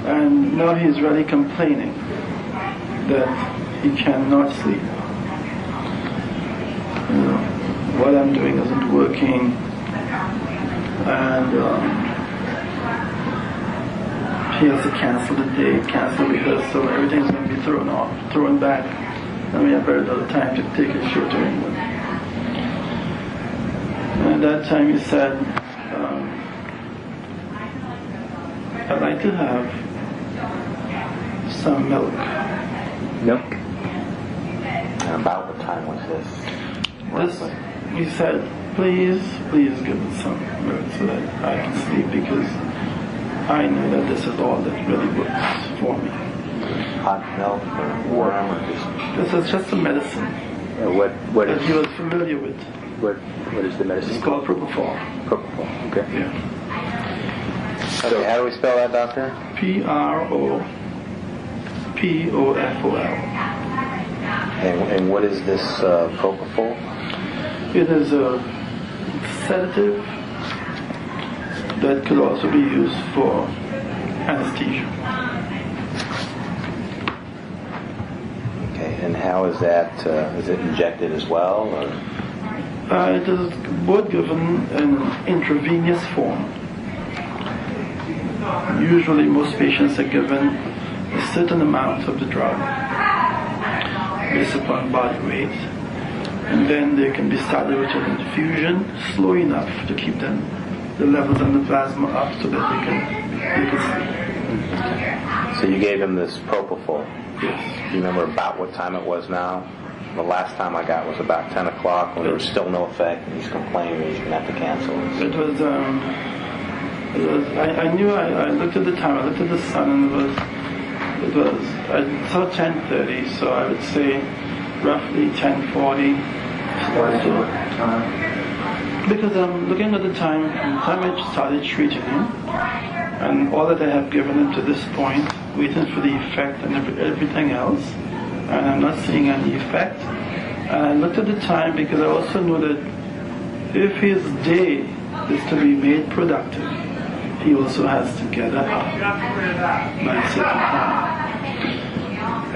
And now he's really complaining that he cannot sleep. What I'm doing isn't working, and he has to cancel the day, cancel rehearsal, everything's going to be thrown back, and we have very little time to take a show to England. And at that time he said, I'd like to have some milk. Milk? And about what time was this? He said, please give me some milk so that I can sleep, because I know that this is all that really works for me. Hot milk or warm or just... This is just a medicine what that he was familiar with. What is the medicine? It's called propofol. Propofol, okay. Yeah. Okay, how do we spell that, doctor? Propofol. And what is this propofol? It is a sedative that could also be used for anesthesia. Okay, and how is that? Is it injected as well? Or? It is both given in intravenous form. Usually most patients are given a certain amount of the drug based upon body weight, and then they can be started with an infusion slow enough to keep the levels of the plasma up so that they can sleep. So you gave him this propofol. Yes. Do you remember about what time it was now? The last time I got was about 10 o'clock when there was still no effect, and he's complaining he's going to have to cancel. It was I knew, I looked at the time, I looked at the sun, and I saw 10:30, so I would say roughly 10:40. Because I'm looking at the time I started treating him, and all that I have given him to this point, waiting for the effect and everything else, and I'm not seeing any effect. And I looked at the time because I also knew that if his day is to be made productive, he also has to get up by a certain time.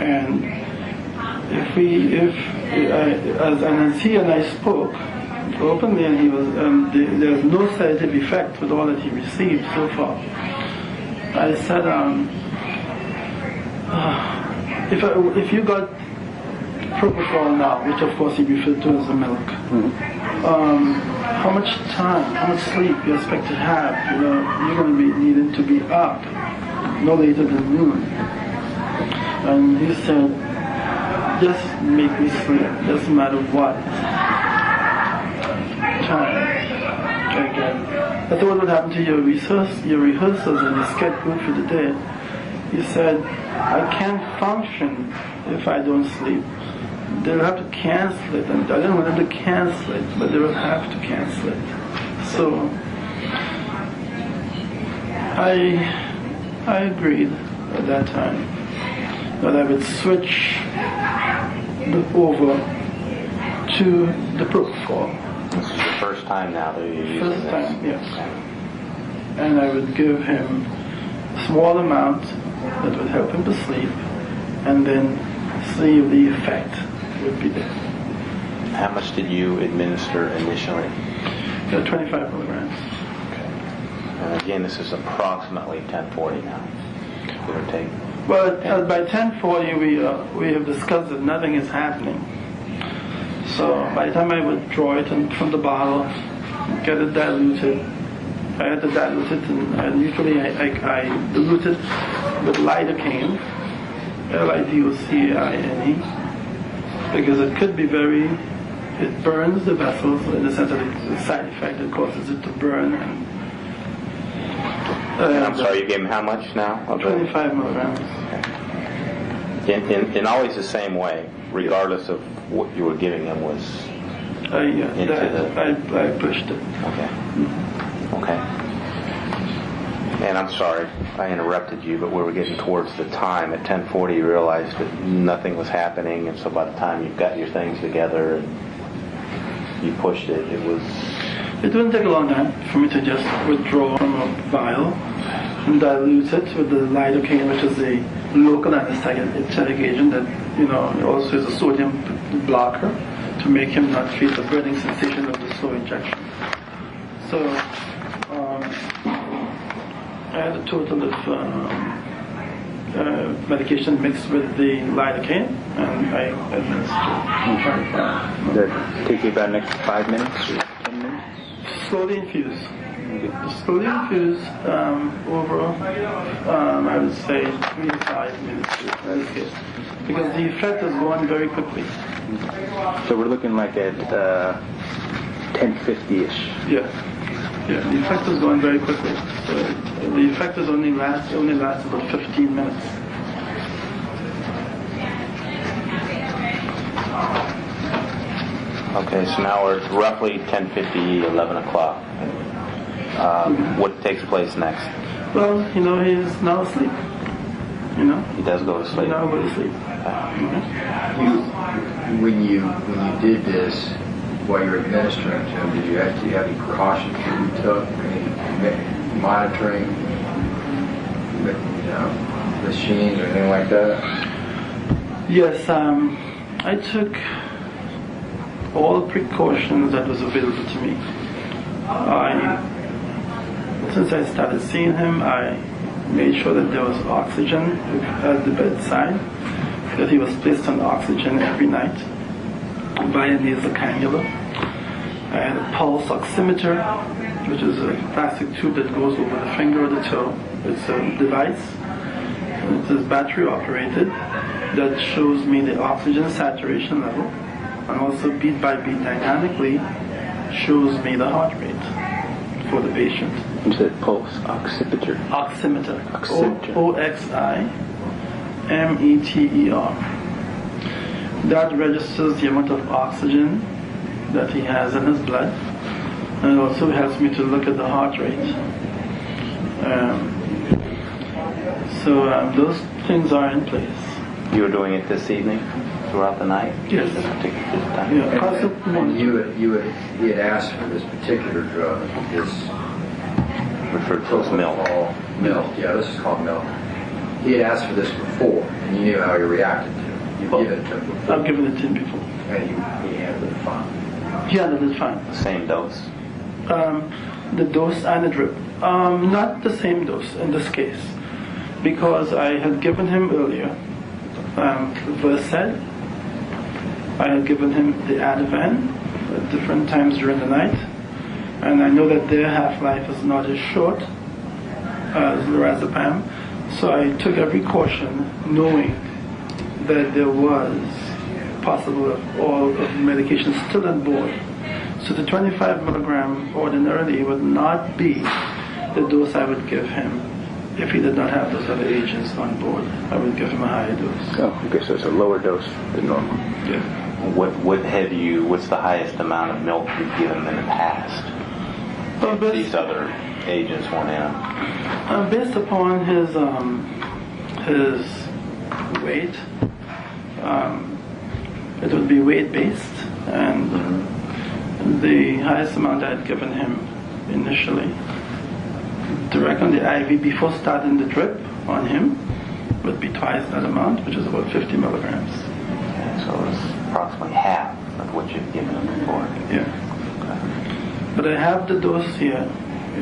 And as he and I spoke openly, and he was there's no sedative effect with all that he received so far. I said, if you got propofol now, which of course he referred to as the milk, how much time, how much sleep you expect to have? You're going to be needing to be up no later than noon. And he said, just make me sleep, doesn't matter what time I get. I thought, what would happen to your rehearsals and your schedule for the day? He said, I can't function if I don't sleep. They'll have to cancel it, and I don't want them to cancel it, but they will have to cancel it. So I agreed at that time that I would switch over to the propofol. This is the first time now that you're using this? First time, yes. And I would give him a small amount that would help him to sleep, and then see if the effect would be there. How much did you administer initially? 25 milligrams. Okay. And again, this is approximately 10:40 now, give or take. Well, by 10:40 we have discussed that nothing is happening. So by the time I would draw it from the bottle, get it diluted, I had to dilute it, and usually I dilute it with lidocaine, Lidocaine, because it could be it burns the vessels in the sense of the side effect that causes it to burn. I'm sorry, you gave him how much now? 25 milligrams. Okay. In always the same way, regardless of what you were giving him was I pushed it. Okay. Okay. And I'm sorry, I interrupted you, but we were getting towards the time. At 10:40, you realized that nothing was happening, and so by the time you got your things together and you pushed it, It wouldn't take a long time for me to just withdraw from a vial diluted with the lidocaine, which is a local anesthetic agent that also is a sodium blocker to make him not feel the burning sensation of the slow injection. So I had a total of medication mixed with the lidocaine, and I administered. Does that take you about the next 5 minutes or 10 minutes? Slowly infuse. Slowly infuse over, I would say, 3 to 5 minutes. That's good. Because the effect is going very quickly. So we're looking like at 10:50-ish. Yeah. Yeah, the effect is going very quickly. So the effect is only lasts about 15 minutes. Okay, so now we're roughly 10:50, 11 o'clock. What takes place next? Well, he's now asleep. He does go to sleep. He now goes to sleep. When you did this, while you were administering to him, did you have any precautions that you took? Any monitoring, machines or anything like that? Yes, I took all precautions that was available to me. Since I started seeing him, I made sure that there was oxygen at the bedside, that he was placed on oxygen every night by a nasal cannula. I had a pulse oximeter, which is a plastic tube that goes over the finger or the toe. It's a device. It is battery operated that shows me the oxygen saturation level, and also beat by beat dynamically shows me the heart rate for the patient. You said pulse oximeter. Oximeter. Oximeter. Oximeter. That registers the amount of oxygen that he has in his blood, and it also helps me to look at the heart rate. So those things are in place. You were doing it this evening, throughout the night? Yes. This particular time? Yeah, And he had asked for this particular drug, this Referred to as milk. Milk, yeah, this is called milk. He had asked for this before, and you knew how he reacted to it. You've given it to him before. I've given it to him before. And he handled it fine. He handled it fine. The same dose? The dose and the drip. Not the same dose in this case, because I had given him earlier Versed. I had given him the Ativan at different times during the night, and I know that their half-life is not as short as lorazepam, so I took every caution, knowing that there was possible of all of the medication still on board. So the 25 milligram ordinarily would not be the dose I would give him if he did not have those other agents on board. I would give him a higher dose. Oh, okay, so it's a lower dose than normal. Yeah. What's the highest amount of milk you've given in the past? Well, These other agents went in. based upon his weight, it would be weight-based, and the highest amount I had given him initially, direct on the IV before starting the drip on him, would be twice that amount, which is about 50 milligrams. Okay, so it's approximately half of what you've given him before. Yeah. But I have the dose here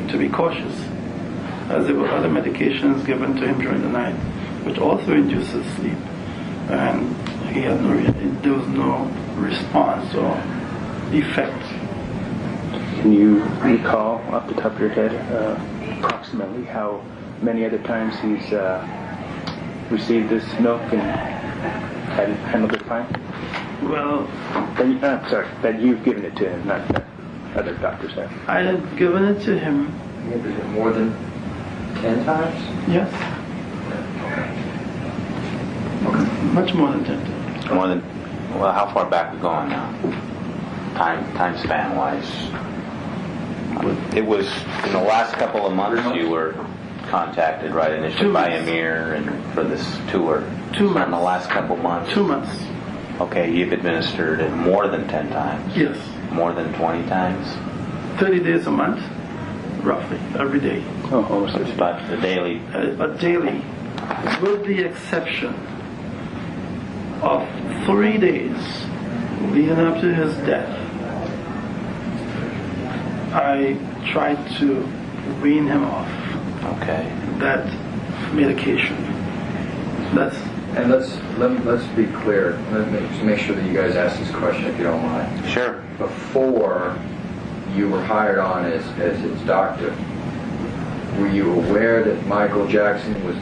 to be cautious, as there were other medications given to him during the night, which also induces sleep, and he had there was no response or effect. Can you recall off the top of your head approximately how many other times he's received this milk and handled it fine? Well, that you've given it to him, not that other doctors have. I had given it to him. Is it more than 10 times? Yes. Okay. Much more than 10. More than, well, how far back are we going now? Time span wise. It was in the last couple of months you were contacted, right, initially 2 by months. Amir and for this tour. 2 So months. in the last couple of months. 2 months. Okay, you've administered it more than 10 times. Yes. More than 20 times. 30 days a month, roughly, every day. Oh, almost It's about the daily. But daily, with the exception of 3 days leading up to his death, I tried to wean him off Okay. that medication. That's And let's be clear. Let's make sure that you guys ask this question if you don't mind. Sure. Before you were hired on as his doctor, were you aware that Michael Jackson was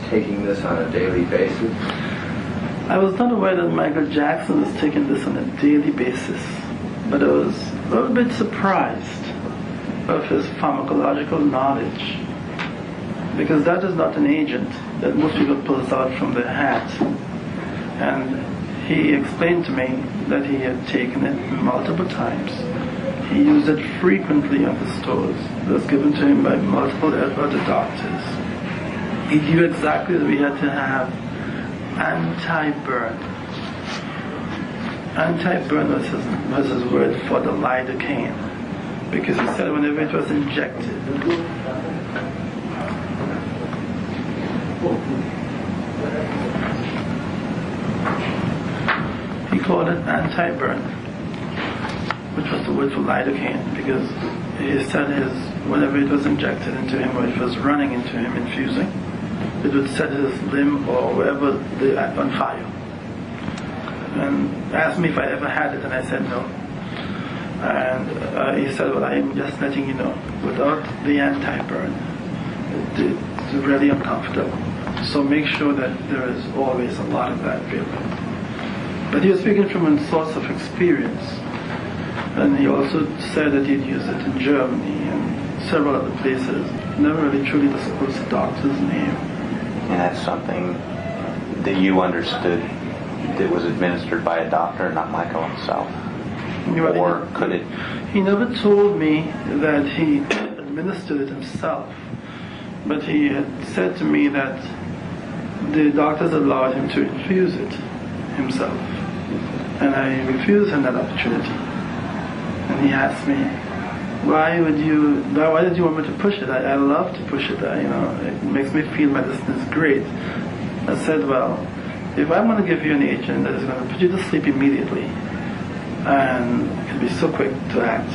taking this on a daily basis? I was not aware that Michael Jackson was taking this on a daily basis, but I was a little bit surprised of his pharmacological knowledge, because that is not an agent that most people pulls out from their hat. And he explained to me that he had taken it multiple times. He used it frequently on the stores. It was given to him by multiple other doctors. He knew exactly that we had to have anti-burn. Anti-burn was his word for the lidocaine, because he said whenever it was injected, he called it anti-burn, which was the word for lidocaine, because he said whenever it was injected into him or it was running into him, infusing, it would set his limb or wherever on fire. And asked me if I ever had it, and I said no. And he said, well, I am just letting you know, without the anti-burn, it's really uncomfortable. So make sure that there is always a lot of that available. But he was speaking from a source of experience. And he also said that he'd used it in Germany and several other places. Never really truly disclosed the doctor's name. And that's something that you understood that was administered by a doctor, not Michael himself? Or could it? He never told me that he administered it himself, but he had said to me that the doctors allowed him to infuse it himself, and I refused him that opportunity. And he asked me, why did you want me to push it? I love to push it. It makes me feel medicine is great. I said, well, if I'm going to give you an agent that is going to put you to sleep immediately, and it can be so quick to act,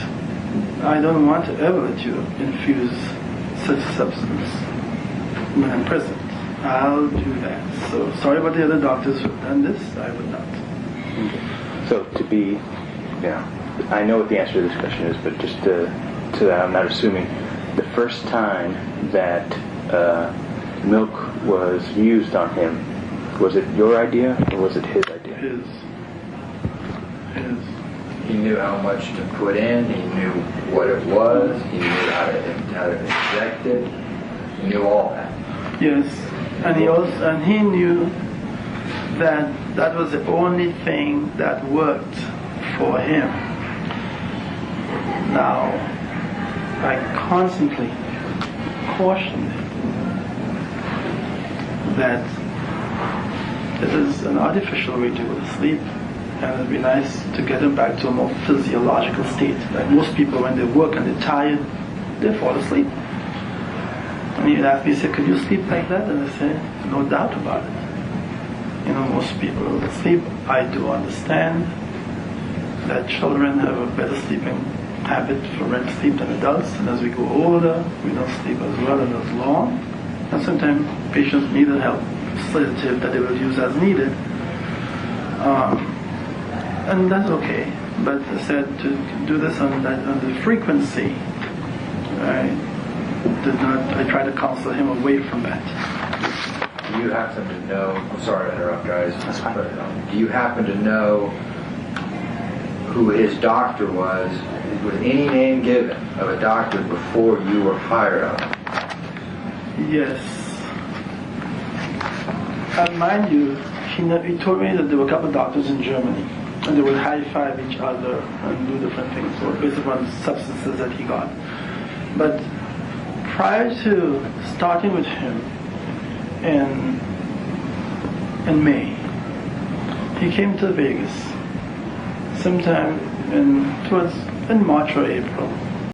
I don't want to ever let you infuse such a substance when I'm present. I'll do that. So sorry about the other doctors who have done this. I would not. So I know what the answer to this question is, but just to that, I'm not assuming. The first time that milk was used on him, was it your idea or was it his idea? His. He knew how much to put in. He knew what it was. He knew how to inject it. He knew all that. Yes, and he knew that that was the only thing that worked for him. Now, I constantly cautioned him that it is an artificial way to go to sleep, and it'd be nice to get him back to a more physiological state. Like most people, when they work and they're tired, they fall asleep. And he'd ask me, he said, could you sleep like that? And I said, no doubt about it. Most people sleep. I do understand that children have a better sleeping habit for REM sleep than adults, and as we go older, we don't sleep as well and as long. And sometimes patients need a help sedative that they will use as needed. And that's okay. But I said to do this on the frequency, I tried to counsel him away from that. Do you happen to know, I'm sorry to interrupt, guys. That's fine. But, do you happen to know who his doctor was? Was any name given of a doctor before you were hired on? Yes. And mind you, he told me that there were a couple of doctors in Germany, and they would high-five each other and do different things based upon substances that he got. But prior to starting with him in May, he came to Vegas sometime in March or April.